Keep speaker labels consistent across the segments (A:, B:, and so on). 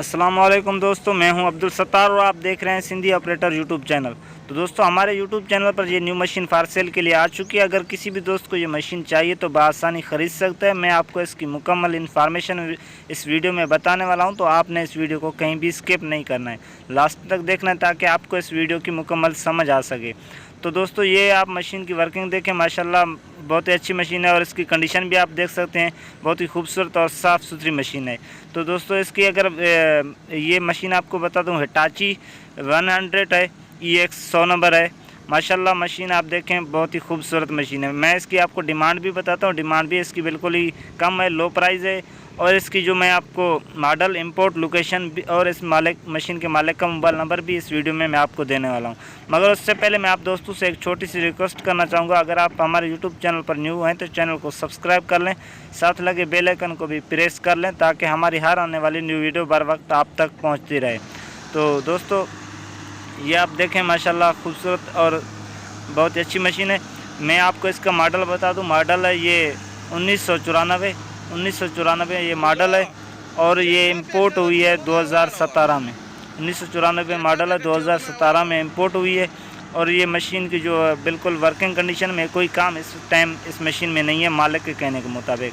A: अस्सलाम वालेकुम दोस्तों, मैं हूं अब्दुल सत्तार और आप देख रहे हैं सिंधी ऑपरेटर यूट्यूब चैनल। तो दोस्तों हमारे यूट्यूब चैनल पर ये न्यू मशीन फार सेल के लिए आ चुकी है। अगर किसी भी दोस्त को ये मशीन चाहिए तो बआसानी ख़रीद सकते हैं। मैं आपको इसकी मुकम्मल इन्फॉर्मेशन इस वीडियो में बताने वाला हूं, तो आपने इस वीडियो को कहीं भी स्किप नहीं करना है, लास्ट तक देखना है ताकि आपको इस वीडियो की मुकम्मल समझ आ सके। तो दोस्तों ये आप मशीन की वर्किंग देखें, माशाल्लाह बहुत ही अच्छी मशीन है और इसकी कंडीशन भी आप देख सकते हैं, बहुत ही खूबसूरत और साफ़ सुथरी मशीन है। तो दोस्तों इसकी अगर ये मशीन आपको बता दूं, हिटाची 100 है, EX 100 नंबर है। माशाल्लाह मशीन आप देखें बहुत ही खूबसूरत मशीन है। मैं इसकी आपको डिमांड भी बताता हूँ, डिमांड भी इसकी बिल्कुल ही कम है, लो प्राइस है। और इसकी जो मैं आपको मॉडल, इंपोर्ट, लोकेशन और इस मशीन के मालिक का मोबाइल नंबर भी इस वीडियो में मैं आपको देने वाला हूं। मगर उससे पहले मैं आप दोस्तों से एक छोटी सी रिक्वेस्ट करना चाहूँगा, अगर आप हमारे यूट्यूब चैनल पर न्यू हैं तो चैनल को सब्सक्राइब कर लें, साथ लगे बेल आइकन को भी प्रेस कर लें ताकि हमारी हर आने वाली न्यू वीडियो बर वक्त आप तक पहुँचती रहे। तो दोस्तों ये आप देखें, माशाल्लाह खूबसूरत और बहुत ही अच्छी मशीन है। मैं आपको इसका मॉडल बता दूं, मॉडल है ये 1994 ये मॉडल है और ये इंपोर्ट हुई है 2017 में। 1994 मॉडल है, 2017 में इंपोर्ट हुई है। और ये मशीन की जो बिल्कुल वर्किंग कंडीशन में, कोई काम इस टाइम इस मशीन में नहीं है, मालिक के कहने के मुताबिक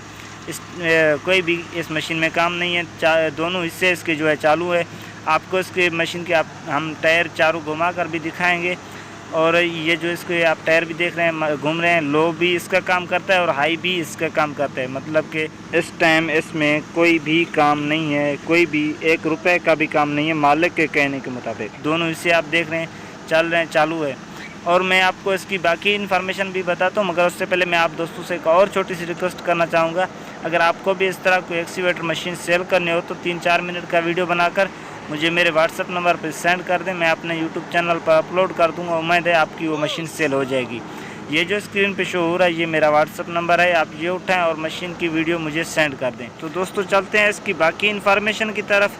A: कोई भी इस मशीन में काम नहीं है। दोनों हिस्से इसके जो है चालू है। आपको इसके मशीन के हम टायर चारों घुमा कर भी दिखाएंगे। और ये जो इसके आप टायर भी देख रहे हैं घूम रहे हैं, लो भी इसका काम करता है और हाई भी इसका काम करता है। मतलब कि इस टाइम इसमें कोई भी काम नहीं है, कोई भी 1 रुपये का भी काम नहीं है, मालिक के कहने के मुताबिक। दोनों हिस्से आप देख रहे हैं चल रहे हैं, चालू है। और मैं आपको इसकी बाकी इन्फॉर्मेशन भी बताता हूँ, मगर उससे पहले मैं आप दोस्तों से एक और छोटी सी रिक्वेस्ट करना चाहूँगा। अगर आपको भी इस तरह कोई एक्सीवेटर मशीन सेल करनी हो तो 3-4 मिनट का वीडियो बनाकर मुझे मेरे व्हाट्सएप नंबर पर सेंड कर दें, मैं अपने यूट्यूब चैनल पर अपलोड कर दूँगा। उम्मीद है आपकी वो मशीन सेल हो जाएगी। ये जो स्क्रीन पे शो हो रहा है ये मेरा व्हाट्सएप नंबर है, आप ये उठाएं और मशीन की वीडियो मुझे सेंड कर दें। तो दोस्तों चलते हैं इसकी बाकी इन्फॉर्मेशन की तरफ।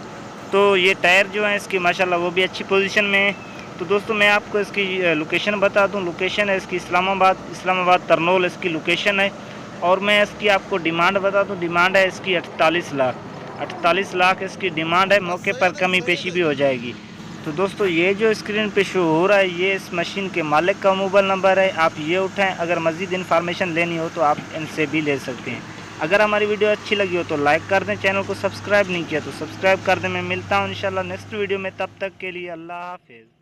A: तो ये टायर जो है इसकी माशाल्लाह वो भी अच्छी पोजीशन में है। तो दोस्तों मैं आपको इसकी लोकेशन बता दूं, लोकेशन है इसकी इस्लामाबाद तरनोल इसकी लोकेशन है। और मैं इसकी आपको डिमांड बता दूं, डिमांड है इसकी 48 लाख इसकी डिमांड है। मौके पर कमी पेशी भी हो जाएगी। तो दोस्तों ये जो स्क्रीन पे शो हो रहा है ये इस मशीन के मालिक का मोबाइल नंबर है, आप ये उठाएं। अगर मज़ीद इन्फॉर्मेशन लेनी हो तो आप इनसे भी ले सकते हैं। अगर हमारी वीडियो अच्छी लगी हो तो लाइक कर दें, चैनल को सब्सक्राइब नहीं किया तो सब्सक्राइब कर दें। मैं मिलता हूँ इंशाल्लाह नेक्स्ट वीडियो में, तब तक के लिए अल्लाह हाफिज़।